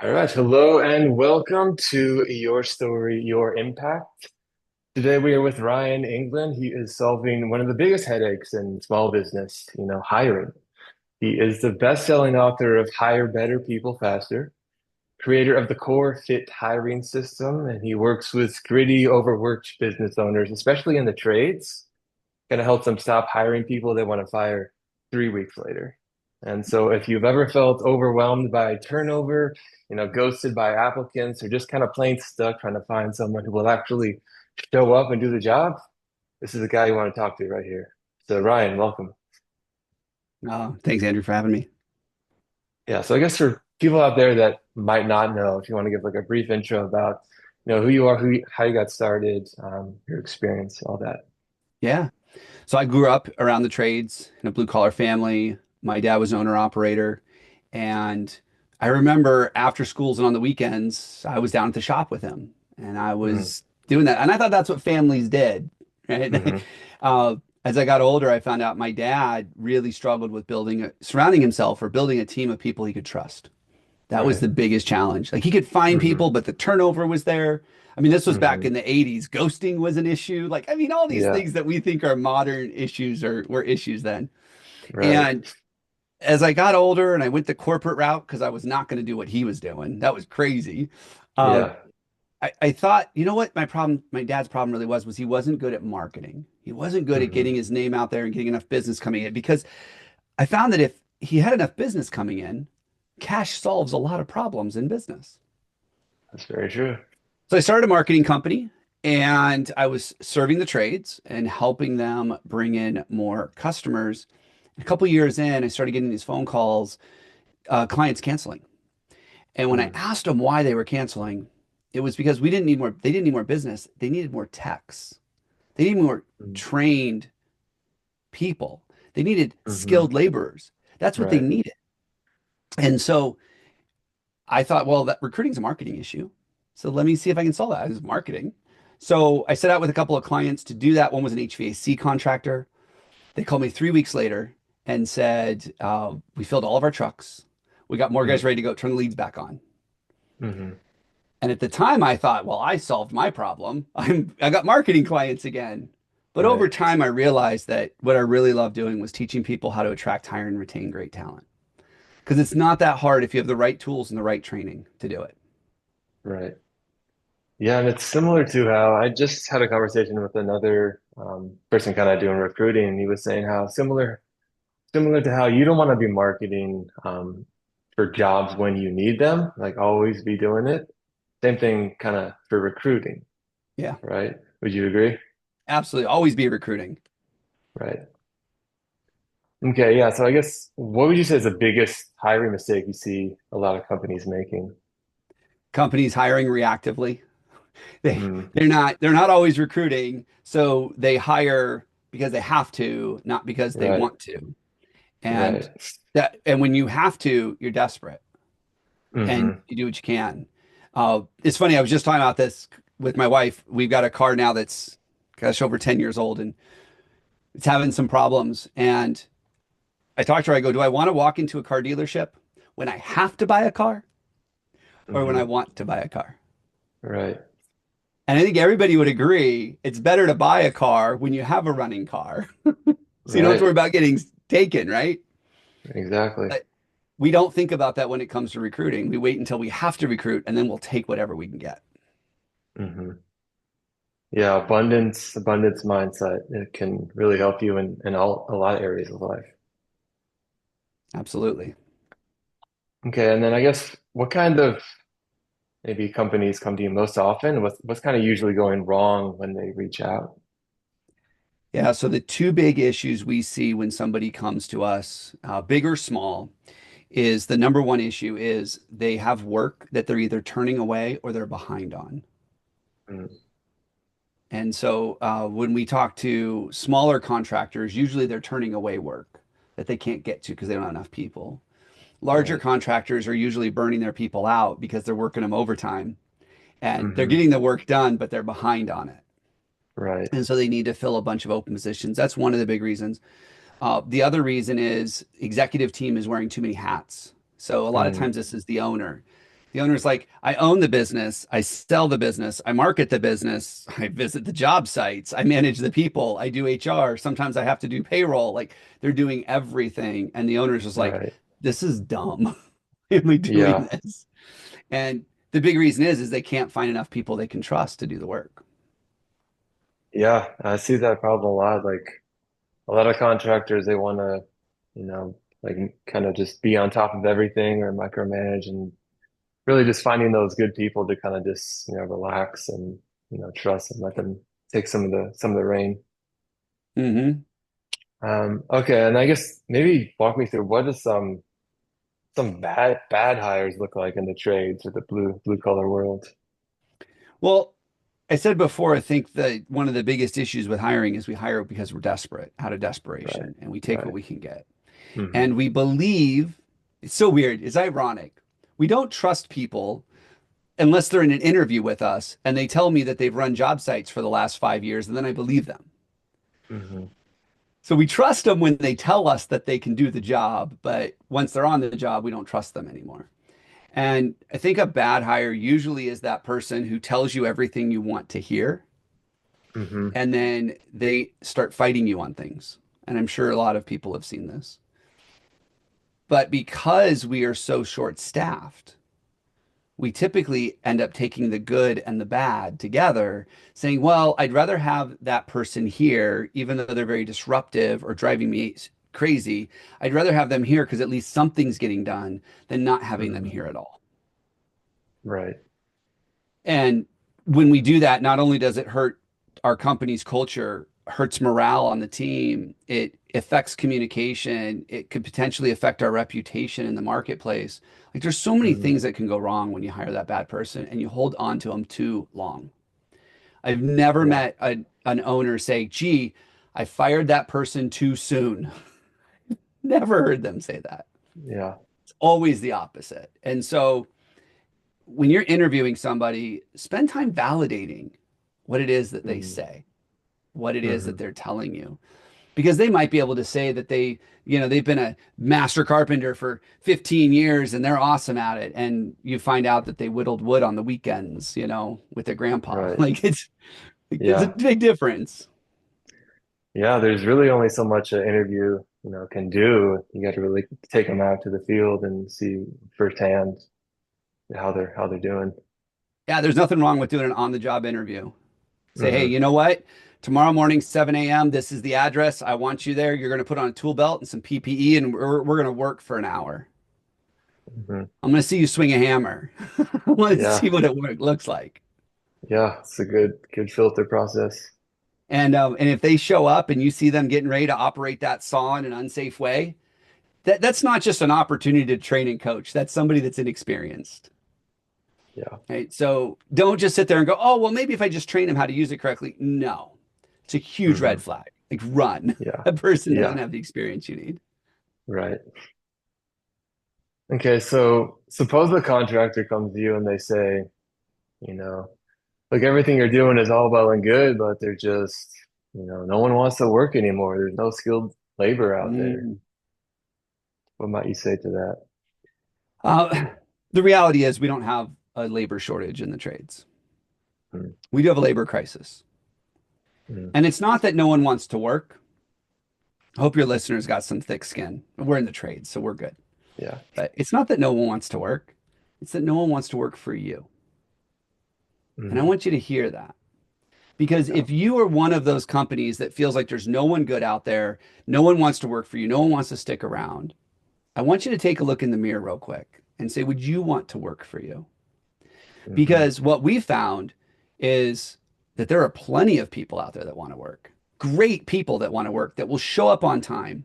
All right, hello and welcome to Your Story, Your Impact. Today we are with Ryan Englin. He is solving one of the biggest headaches in small business, hiring. He is the best-selling author of Hire Better People Faster, creator of the Core Fit hiring system, and he works with gritty, overworked business owners, especially in the trades, kind of helps them stop hiring people they want to fire 3 weeks later. And so if you've ever felt overwhelmed by turnover, ghosted by applicants, or just kind of plain stuck trying to find someone who will actually show up and do the job, this is the guy you want to talk to right here. So Ryan, welcome. Thanks, Andrew, for having me. Yeah, so I guess for people out there that might not know, if you want to give like a brief intro about, who you are, how you got started, your experience, all that. Yeah. So I grew up around the trades in a blue collar family. My dad was owner operator. And I remember after schools and on the weekends, I was down at the shop with him and I Mm-hmm. was doing that. And I thought that's what families did, right? Mm-hmm. As I got older, I found out my dad really struggled with surrounding himself or building a team of people he could trust. That was Right. the biggest challenge. Like he could find Mm-hmm. people, but the turnover was there. I mean, this was back Mm-hmm. in the 80s. Ghosting was an issue. Like, I mean, all these Yeah. things that we think are modern issues were issues then. Right. And as I got older and I went the corporate route because I was not going to do what he was doing, that was crazy. Uh, Yeah. I thought, you know what, my dad's problem really was he wasn't good at marketing. He wasn't good at Hmm. getting his name out there and getting enough business coming in because I found that if he had enough business coming in, cash solves a lot of problems in business. That's very true. So I started a marketing company and I was serving the trades and helping them bring in more customers. A couple years in, I started getting these phone calls, clients canceling. And when I Mm. asked them why they were canceling, it was because they didn't need more business. They needed more techs. They needed more Mm. trained people. They needed Hmm. skilled laborers. That's what they Right. needed. And so I thought, well, that recruiting's a marketing issue. So let me see if I can solve that as marketing. So I set out with a couple of clients to do that. One was an HVAC contractor. They called me 3 weeks later and said, we filled all of our trucks. We got more guys Mm. ready to go, turn the leads back on. Hmm. And at the time I thought, well, I solved my problem. I got marketing clients again. But over Right. time, I realized that what I really loved doing was teaching people how to attract, hire, and retain great talent. Because it's not that hard if you have the right tools and the right training to do it. Right. Yeah, and it's similar to how I just had a conversation with another person kind of doing recruiting, and he was saying how similar to how you don't want to be marketing for jobs when you need them, like always be doing it. Same thing kind of for recruiting, Yeah, right? Would you agree? absolutely. Always be recruiting. Right. Okay, yeah. So I guess what would you say is the biggest hiring mistake you see a lot of companies making? Companies hiring reactively. They Mm, they're not always recruiting, so they hire because they have to, not because they right, want to. And right. and when you have to, you're desperate and Hmm. you do what you can. It's funny, I was just talking about this with my wife. We've got a car now that's gosh over 10 years old and it's having some problems. And I talked to her, I go, do I want to walk into a car dealership when I have to buy a car or when I Hmm. want to buy a car? Right. And I think everybody would agree it's better to buy a car when you have a running car. So you don't have to Right. worry about getting taken, right? Exactly. But we don't think about that when it comes to recruiting. We wait until we have to recruit and then we'll take whatever we can get. Hmm. Yeah, abundance mindset. It can really help you in a lot of areas of life. Absolutely. Okay, and then I guess what kind of maybe companies come to you most often? What's kind of usually going wrong when they reach out? Yeah. So the two big issues we see when somebody comes to us, big or small, is the number one issue is they have work that they're either turning away or they're behind on. Mm, And so when we talk to smaller contractors, usually they're turning away work that they can't get to because they don't have enough people. Larger right. contractors are usually burning their people out because they're working them overtime and they're Hmm. getting the work done, but they're behind on it. Right. And so they need to fill a bunch of open positions. That's one of the big reasons. The other reason is executive team is wearing too many hats. So a lot of Mm, times this is the owner. The owner's like, I own the business, I sell the business, I market the business, I visit the job sites, I manage the people, I do HR. Sometimes I have to do payroll. Like they're doing everything. And the owner's just like, Right. this is dumb. Why am I doing Yeah. this? And the big reason is they can't find enough people they can trust to do the work. Yeah. I see that problem a lot. Like a lot of contractors, they want to, like kind of just be on top of everything or micromanage and really just finding those good people to kind of just, relax and, trust and let them take some of the reign. Hmm. Okay. And I guess maybe walk me through what does some bad hires look like in the trades or the blue collar world? Well, I said before, I think that one of the biggest issues with hiring is we hire because we're desperate, out of Right. desperation, and we take what Right. we can get. Hmm. And we believe it's so weird, it's ironic. We don't trust people unless they're in an interview with us and they tell me that they've run job sites for the last 5 years, and then I believe them. Hmm. So we trust them when they tell us that they can do the job, but once they're on the job, we don't trust them anymore. And I think a bad hire usually is that person who tells you everything you want to hear, Hmm. and then they start fighting you on things. And I'm sure a lot of people have seen this. But because we are so short-staffed, we typically end up taking the good and the bad together, saying, well, I'd rather have that person here, even though they're very disruptive or driving me crazy. I'd rather have them here because at least something's getting done than not having them Hmm. here at all. Right. And when we do that, not only does it hurt our company's culture, hurts morale on the team, it affects communication, it could potentially affect our reputation in the marketplace. Like there's so many Hmm. things that can go wrong when you hire that bad person and you hold on to them too long. I've never Yeah. met an owner say, gee, I fired that person too soon. Never heard them say that. Yeah. It's always the opposite. And so when you're interviewing somebody, spend time validating what it is that they Hmm. say, what it is that Hmm. they're telling you. Because they might be able to say that they've been a master carpenter for 15 years and they're awesome at it. And you find out that they whittled wood on the weekends, with their grandpa. Right. Like it's a Yeah. big difference. Yeah. There's really only so much an interview, can do. You got to really take them out to the field and see firsthand how they're doing. Yeah, there's nothing wrong with doing an on the job interview. Say, hey, Hmm. you know what? Tomorrow morning, 7 a.m., this is the address. I want you there. You're going to put on a tool belt and some PPE, and we're going to work for an hour. Hmm. I'm going to see you swing a hammer. I want to see Yeah. what it looks like. Yeah. It's a good filter process. And if they show up and you see them getting ready to operate that saw in an unsafe way, that's not just an opportunity to train and coach. That's somebody that's inexperienced. Yeah. Right. So don't just sit there and go, oh, well, maybe if I just train them how to use it correctly. No, it's a huge Hmm. red flag. Like run. Yeah. That person doesn't Yeah. have the experience you need. Right. Okay. So suppose the contractor comes to you and they say, you know, like everything you're doing is all well and good, but they're just, no one wants to work anymore. There's no skilled labor out there. Mm. What might you say to that? Uh, the reality is we don't have a labor shortage in the trades. Mm, We do have a labor crisis. mm, And it's not that no one wants to work. I hope your listeners got some thick skin. We're in the trades, so we're good. yeah. But it's not that no one wants to work. It's that no one wants to work for you. And I Mm, want you to hear that. Because yeah. if you are one of those companies that feels like there's no one good out there, no one wants to work for you, no one wants to stick around, I want you to take a look in the mirror real quick and say, would you want to work for you? Hmm. Because what we found is that there are plenty of people out there that want to work, great people that want to work, that will show up on time,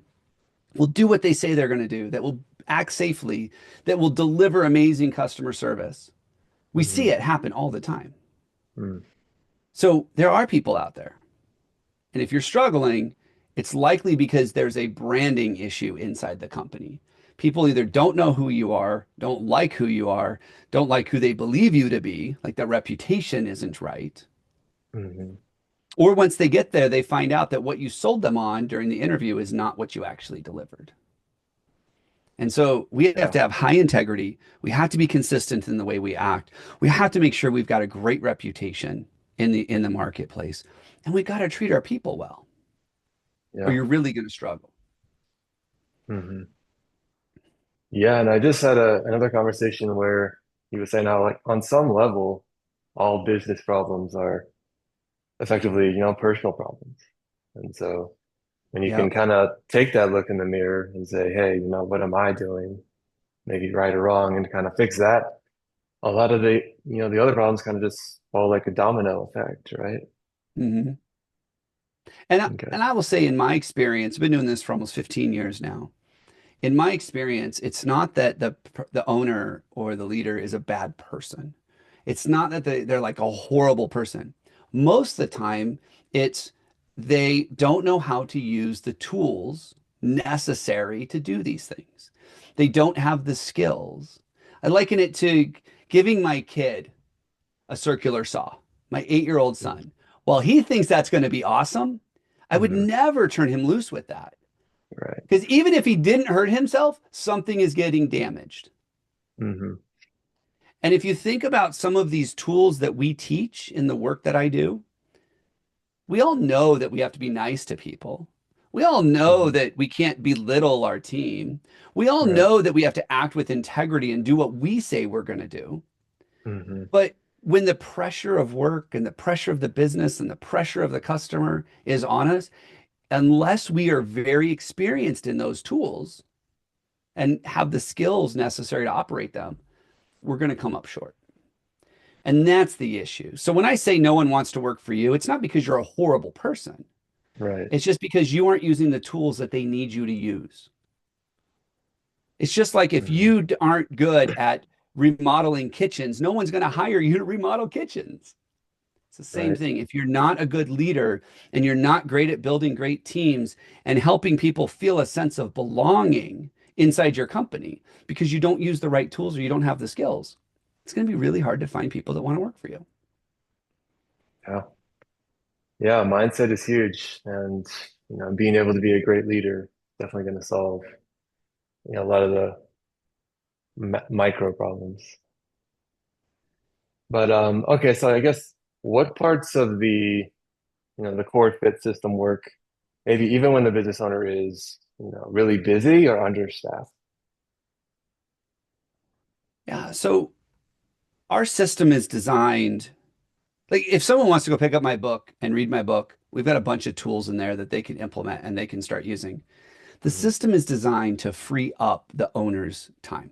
will do what they say they're going to do, that will act safely, that will deliver amazing customer service. We see Hmm. it happen all the time. Mm, So there are people out there. And if you're struggling, it's likely because there's a branding issue inside the company. People either don't know who you are, don't like who you are, don't like who they believe you to be, like that reputation isn't right. hmm. Or once they get there, they find out that what you sold them on during the interview is not what you actually delivered. And so we have Yeah. to have high integrity. We have to be consistent in the way we act. We have to make sure we've got a great reputation in the marketplace. And we've got to treat our people well, or Yeah. you're really going to struggle. Hmm. Yeah. And I just had another conversation where he was saying how, like, on some level, all business problems are effectively, personal problems. And so when you can Yep. kind of take that look in the mirror and say, hey, what am I doing? Maybe right or wrong, and kind of fix that. A lot of the other problems kind of just fall like a domino effect, right? Hmm. Okay. And I will say, in my experience, I've been doing this for almost 15 years now. In my experience, it's not that the owner or the leader is a bad person. It's not that they're like a horrible person. Most of the time, it's they don't know how to use the tools necessary to do these things. They don't have the skills. I liken it to giving my kid a circular saw, my 8-year-old son. While he thinks that's going to be awesome, I would Hmm. never turn him loose with that. Right. Because even if he didn't hurt himself, something is getting damaged. Hmm. And if you think about some of these tools that we teach in the work that I do, we all know that we have to be nice to people. We all know Hmm. that we can't belittle our team. We all Right. know that we have to act with integrity and do what we say we're going to do. Hmm. But when the pressure of work and the pressure of the business and the pressure of the customer is on us, unless we are very experienced in those tools and have the skills necessary to operate them, we're going to come up short. And that's the issue. So when I say no one wants to work for you, it's not because you're a horrible person. Right. It's just because you aren't using the tools that they need you to use. It's just like if Hmm. you aren't good at remodeling kitchens, no one's going to hire you to remodel kitchens. It's the same Right. thing. If you're not a good leader and you're not great at building great teams and helping people feel a sense of belonging inside your company because you don't use the right tools or you don't have the skills, it's going to be really hard to find people that want to work for you. Yeah. Yeah. Mindset is huge, and being able to be a great leader is definitely going to solve a lot of the micro problems. But okay, so I guess what parts of the core fit system work, maybe even when the business owner is, really busy or understaffed? Yeah. So our system is designed like if someone wants to go pick up my book and read my book, we've got a bunch of tools in there that they can implement and they can start using. The Hmm. system is designed to free up the owner's time,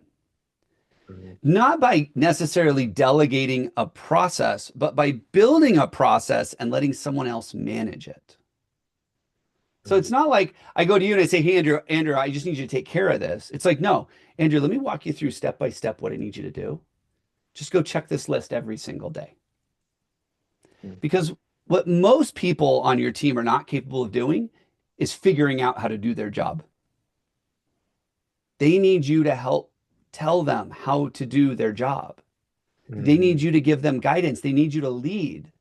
Hmm. not by necessarily delegating a process, but by building a process and letting someone else manage it. So Hmm. it's not like I go to you and I say, "Hey, Andrew, I just need you to take care of this." It's like, no, Andrew, let me walk you through step by step what I need you to do. Just go check this list every single day. Because what most people on your team are not capable of doing is figuring out how to do their job. They need you to help tell them how to do their job. They Hmm. need you to give them guidance. They need you to lead.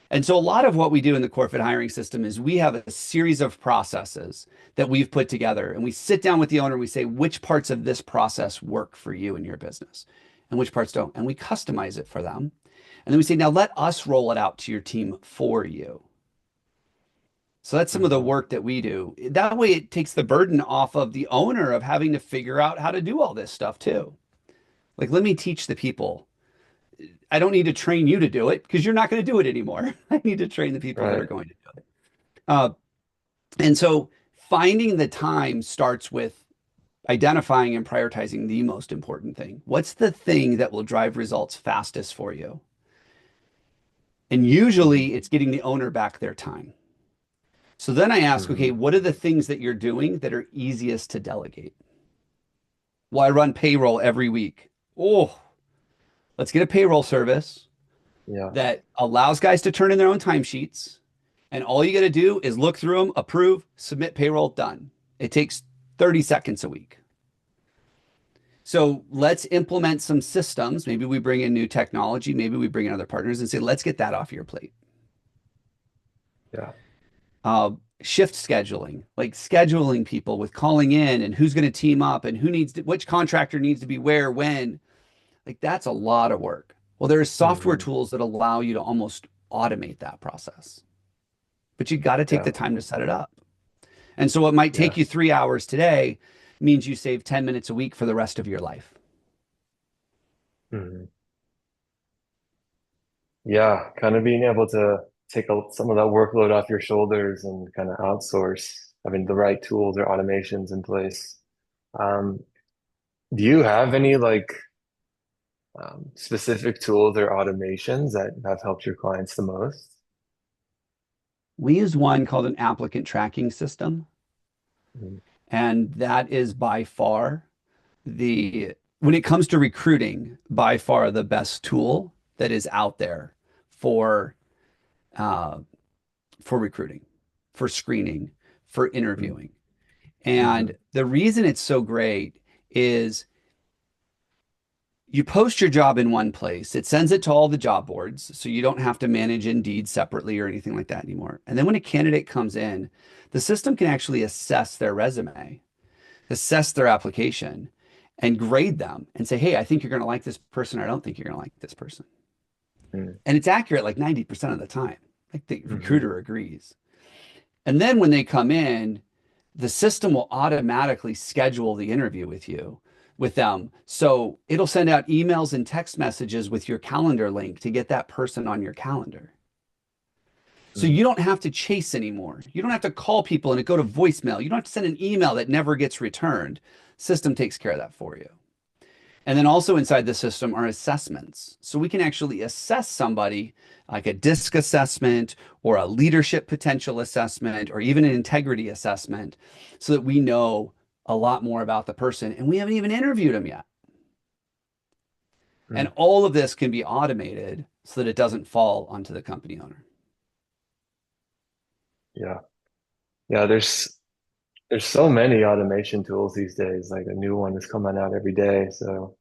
And so, a lot of what we do in the corporate hiring system is we have a series of processes that we've put together, and we sit down with the owner. And we say, which parts of this process work for you and your business, and which parts don't. And we customize it for them. And then we say, now let us roll it out to your team for you. So that's some of the Hmm. work that we do. That way, it takes the burden off of the owner of having to figure out how to do all this stuff too. Like, let me teach the people. I don't need to train you to do it because you're not going to do it anymore. I need to train the people that are Right. going to do it. Uh, and so, finding the time starts with identifying and prioritizing the most important thing. What's the thing that will drive results fastest for you? And Hmm. usually, it's getting the owner back their time. So then I ask, okay, Hmm. what are the things that you're doing that are easiest to delegate? Well, I run payroll every week. Oh, let's get a payroll service Yeah. that allows guys to turn in their own timesheets. And all you got to do is look through them, approve, submit payroll, done. It takes 30 seconds a week. So let's implement some systems. Maybe we bring in new technology. Maybe we bring in other partners and say, let's get that off your plate. Yeah. shift scheduling, like scheduling people with calling in and who's going to team up and which contractor needs to be where, when, like that's a lot of work. Well, there are software Hmm. tools that allow you to almost automate that process, but you got to take Yeah. the time to set it up. And so what might take Yeah. you 3 hours today means you save 10 minutes a week for the rest of your life. Hmm. Yeah. Kind of being able to take some of that workload off your shoulders and kind of outsource, having the right tools or automations in place. Um, do you have any like specific tools or automations that have helped your clients the most? We use one called an applicant tracking system, Mhm. and that is by far when it comes to recruiting, by far the best tool that is out there for uh, for recruiting, for screening, for interviewing. Mm-hmm. And the reason it's so great is you post your job in one place, it sends it to all the job boards, so you don't have to manage Indeed separately or anything like that anymore. And then when a candidate comes in, the system can actually assess their resume, assess their application, and grade them and say, hey, I think you're going to like this person, or I don't think you're going to like this person. And it's accurate like 90% of the time. Like the Mm-hmm. recruiter agrees. And then when they come in, the system will automatically schedule the interview with them. So it'll send out emails and text messages with your calendar link to get that person on your calendar. So Mm-hmm. you don't have to chase anymore. You don't have to call people and it go to voicemail. You don't have to send an email that never gets returned. System takes care of that for you. And then also inside the system are assessments. So we can actually assess somebody like a DISC assessment or a leadership potential assessment or even an integrity assessment so that we know a lot more about the person. And we haven't even interviewed them yet. And all of this can be automated so that it doesn't fall onto the company owner. Yeah. Yeah. There's so many automation tools these days. Like a new one is coming out every day. So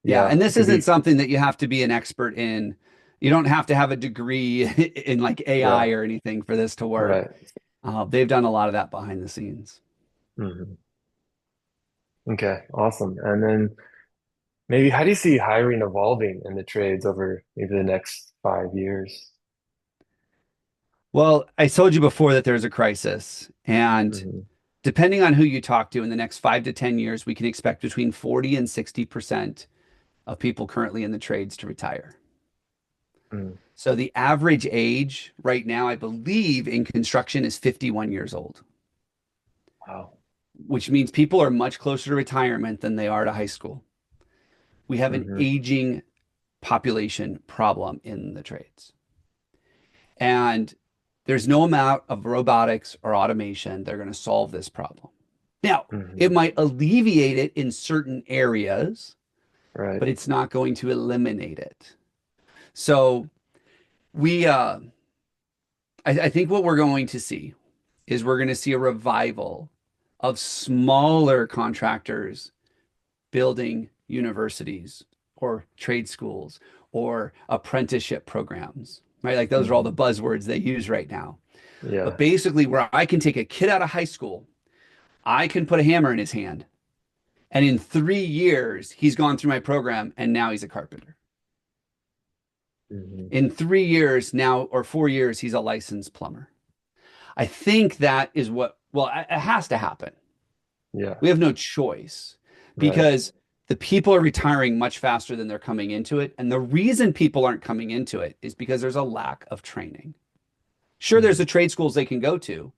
Yeah. yeah, And it this can isn't be. something that you have to be an expert in. You don't have to have a degree in like AI Yeah. or anything for this to work. Right. They've done a lot of that behind the scenes. Hmm. Okay. Awesome. And then maybe how do you see hiring evolving in the trades over maybe the next 5 years? Well, I told you before that there's a crisis, and Hmm. depending on who you talk to in the next 5 to 10 years, we can expect between 40 and 60% of people currently in the trades to retire. Mm. So the average age right now, I believe, in construction is 51 years old, Wow. which means people are much closer to retirement than they are to high school. We have an Hmm. aging population problem in the trades. And there's no amount of robotics or automation that are going to solve this problem. Now, Hmm. it might alleviate it in certain areas, Right. but it's not going to eliminate it. So we, I think what we're going to see is we're going to see a revival of smaller contractors building universities or trade schools or apprenticeship programs, right? Like those are all the Hmm. buzzwords they use right now. But Yeah. basically, where I can take a kid out of high school, I can put a hammer in his hand, and in 3 years, he's gone through my program and now he's a carpenter. Hmm. In 3 years now, or 4 years, he's a licensed plumber. I think that is well, it has to happen. Yeah. We have no choice Right. because the people are retiring much faster than they're coming into it. And the reason people aren't coming into it is because there's a lack of training. Sure, there's the Hmm. trade schools they can go to,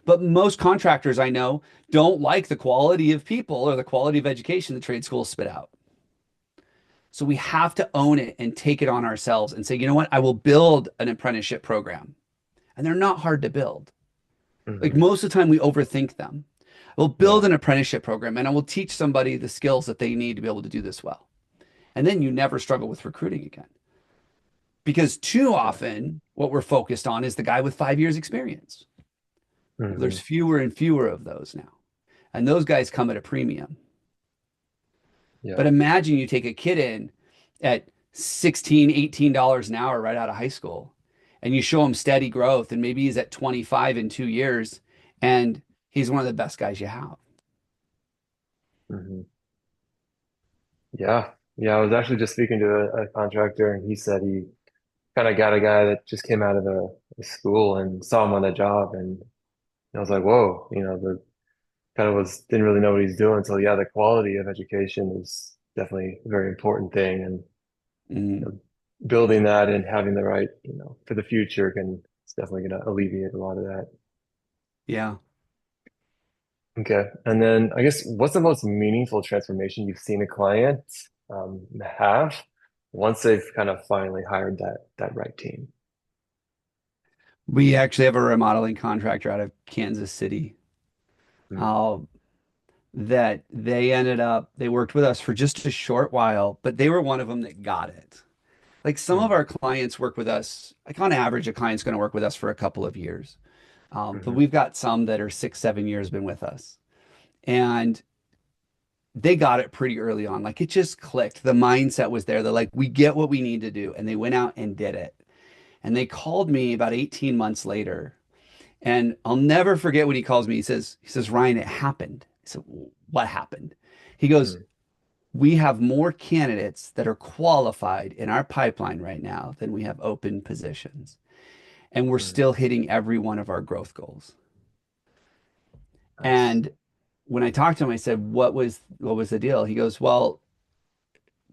but most contractors I know don't like the quality of people or the quality of education the trade schools spit out. So we have to own it and take it on ourselves and say, you know what? I will build an apprenticeship program. And they're not hard to build. Like Hmm. most of the time, we overthink them. We'll build Yeah. an apprenticeship program and I will teach somebody the skills that they need to be able to do this well. And then you never struggle with recruiting again. Because too Yeah. often, what we're focused on is the guy with 5 years experience. Well, Hmm. there's fewer and fewer of those now. And those guys come at a premium. Yeah. But imagine you take a kid in at 16, $18 an hour right out of high school, and you show him steady growth, and maybe he's at 25 in 2 years, and he's one of the best guys you have. Hmm. Yeah. Yeah. I was actually just speaking to a contractor and he said he kind of got a guy that just came out of a school and saw him on the job. And I was like, whoa, the kind of didn't really know what he's doing. So yeah, the quality of education is definitely a very important thing. And you Mm, know, building that and having the right, for the future it's definitely going to alleviate a lot of that. yeah. Okay. And then I guess what's the most meaningful transformation you've seen a client have once they've kind of finally hired that right team? We actually have a remodeling contractor out of Kansas City. Mm, Uh, that they worked with us for just a short while, but they were one of them that got it. Like some of mm, our clients work with us, like on average, a client's going to work with us for a couple of years. But hmm we've got some that are 6, 7 years been with us. And they got it pretty early on. Like it just clicked. The mindset was there. They're like, we get what we need to do. And they went out and did it. And they called me about 18 months later. And I'll never forget when he calls me. He says, Ryan, it happened. I said, what happened? He goes, mm, we have more candidates that are qualified in our pipeline right now than we have open positions. And we're mm. still hitting every one of our growth goals. Nice. And when I talked to him, I said, what was the deal? He goes, well,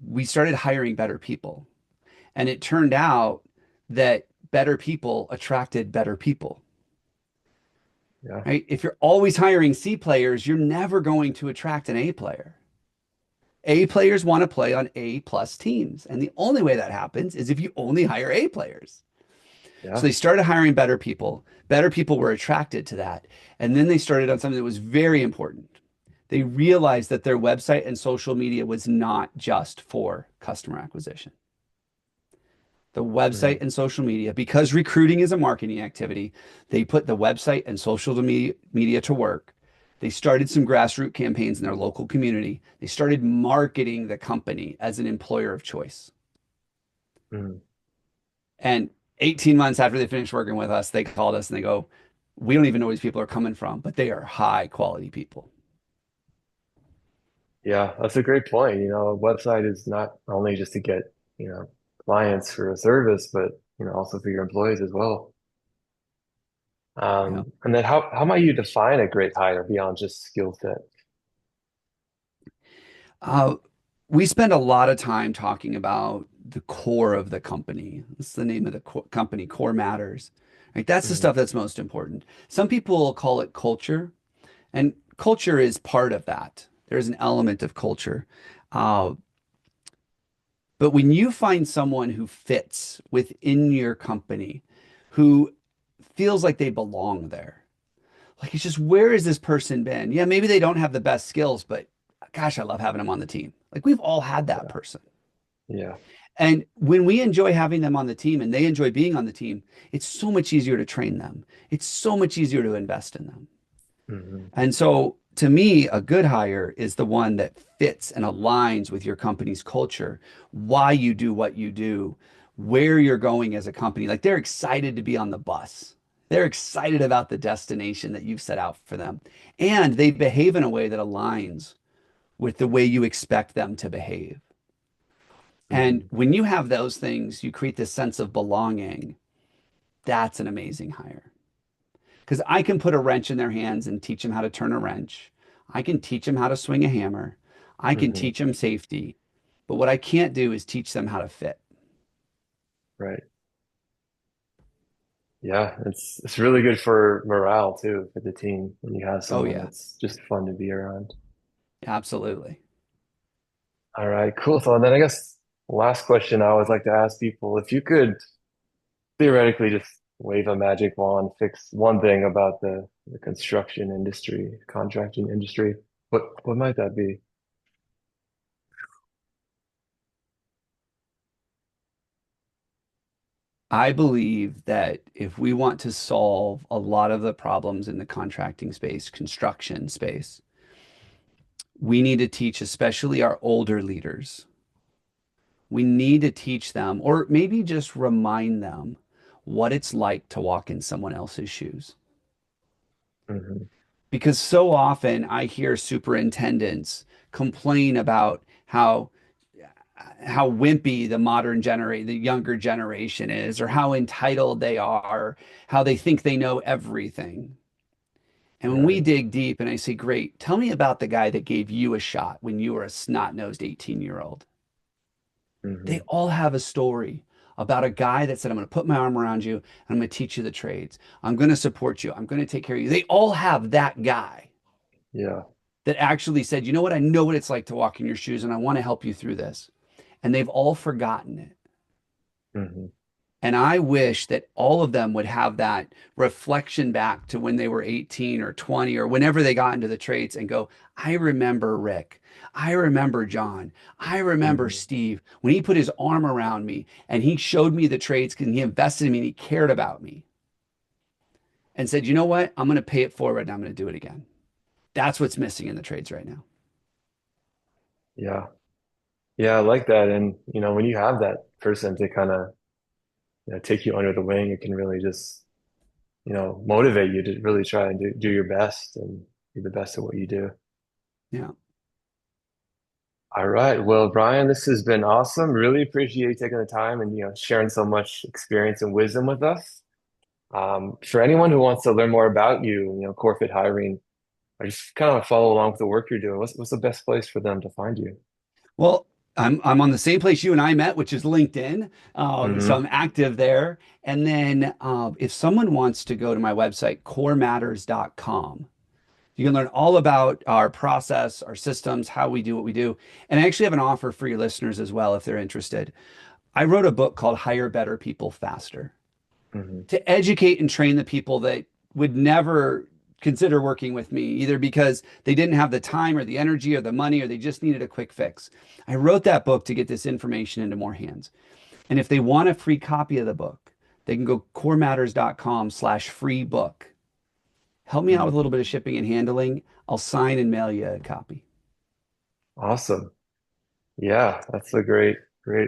we started hiring better people. And it turned out that better people attracted better people, Yeah. right? If you're always hiring C players, you're never going to attract an A player. A players want to play on A plus teams. And the only way that happens is if you only hire A players. So Yeah. they started hiring better people. Better people were attracted to that. And then they started on something that was very important. They realized that their website and social media was not just for customer acquisition. The website Mm, and social media, because recruiting is a marketing activity, they put the website and social media to work. They started some grassroots campaigns in their local community. They started marketing the company as an employer of choice. mm. And 18 months after they finished working with us, they called us and they go, we don't even know where these people are coming from, but they are high quality people. Yeah, that's a great point. A website is not only just to get, clients for a service, but, also for your employees as well. Yeah. And then how might you define a great hire beyond just skill set? Uh, we spend a lot of time talking about the core of the company. That's the name of the company, Core Matters. Right? That's the Mm, stuff that's most important. Some people call it culture, and culture is part of that. There's an element of culture. Uh, but when you find someone who fits within your company, who feels like they belong there, like it's just where has this person been? Yeah, maybe they don't have the best skills, but gosh, I love having them on the team. Like we've all had that yeah, person. yeah, And when we enjoy having them on the team and they enjoy being on the team, it's so much easier to train them. It's so much easier to invest in them. hmm And so to me, a good hire is the one that fits and aligns with your company's culture, why you do what you do, where you're going as a company. Like they're excited to be on the bus. They're excited about the destination that you've set out for them. And they behave in a way that aligns with the way you expect them to behave. And hmm when you have those things, you create this sense of belonging. That's an amazing hire. Because I can put a wrench in their hands and teach them how to turn a wrench. I can teach them how to swing a hammer. I can hmm teach them safety. But what I can't do is teach them how to fit. Right. Yeah, it's really good for morale too for the team when you have Oh, someone yeah, that's just fun to be around. absolutely. All right, cool. So then I guess last question I always like to ask people, if you could theoretically just wave a magic wand, fix one thing about the construction industry, contracting industry, what might that be? I believe that if we want to solve a lot of the problems in the contracting space, construction space, we need to teach, especially our older leaders, we need to teach them, or maybe just remind them what it's like to walk in someone else's shoes. Hmm. Because so often I hear superintendents complain about how wimpy the younger generation is, or how entitled they are, how they think they know everything. And when we Right. dig deep and I say, great, tell me about the guy that gave you a shot when you were a snot-nosed 18-year-old. They Hmm. all have a story about a guy that said, I'm going to put my arm around you and I'm going to teach you the trades. I'm going to support you. I'm going to take care of you. They all have that guy Yeah. that actually said, you know what? I know what it's like to walk in your shoes and I want to help you through this. And they've all forgotten it. Hmm. And I wish that all of them would have that reflection back to when they were 18 or 20 or whenever they got into the trades and go, I remember Rick. I remember John. I remember Hmm. Steve when he put his arm around me and he showed me the trades because he invested in me and he cared about me and said, you know what? I'm going to pay it forward and I'm going to do it again. That's what's missing in the trades right now. Yeah. Yeah, I like that. And, when you have that person to kind of, take you under the wing, it can really just, motivate you to really try and do your best and be the best at what you do. Yeah. All right. Well, Brian, this has been awesome. Really appreciate you taking the time and, sharing so much experience and wisdom with us. For anyone who wants to learn more about you, core fit hiring, or just kind of follow along with the work you're doing, what's the best place for them to find you? Well, I'm on the same place you and I met, which is LinkedIn. So Hmm. I'm active there. And then if someone wants to go to my website, corematters.com, you can learn all about our process, our systems, how we do what we do. And I actually have an offer for your listeners as well if they're interested. I wrote a book called Hire Better People Faster Hmm. to educate and train the people that would never consider working with me, either because they didn't have the time or the energy or the money, or they just needed a quick fix. I wrote that book to get this information into more hands. And if they want a free copy of the book, they can go corematters.com/free book. Help me out with a little bit of shipping and handling. I'll sign and mail you a copy. Awesome. Yeah, that's a great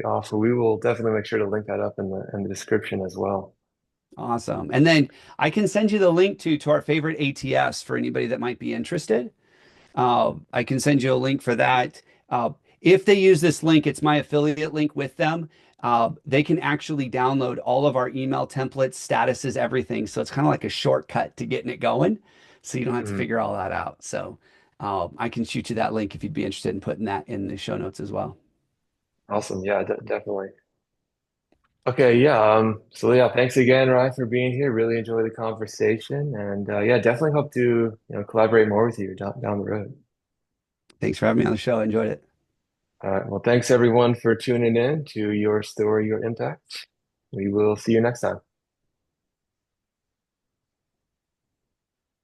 offer. We will definitely make sure to link that up in the description as well. Awesome. And then I can send you the link to our favorite ATS for anybody that might be interested. I can send you a link for that. If they use this link, it's my affiliate link with them. They can actually download all of our email templates, statuses, everything. So it's kind of like a shortcut to getting it going. So you don't have to Mhm. figure all that out. So I can shoot you that link if you'd be interested in putting that in the show notes as well. Awesome. Yeah, definitely. Okay, yeah. So yeah, thanks again, Ryan, for being here. Really enjoy the conversation, and yeah, definitely hope to collaborate more with you down the road. Thanks for having me on the show. I enjoyed it. All right. Well, thanks everyone for tuning in to Your Story, Your Impact. We will see you next time.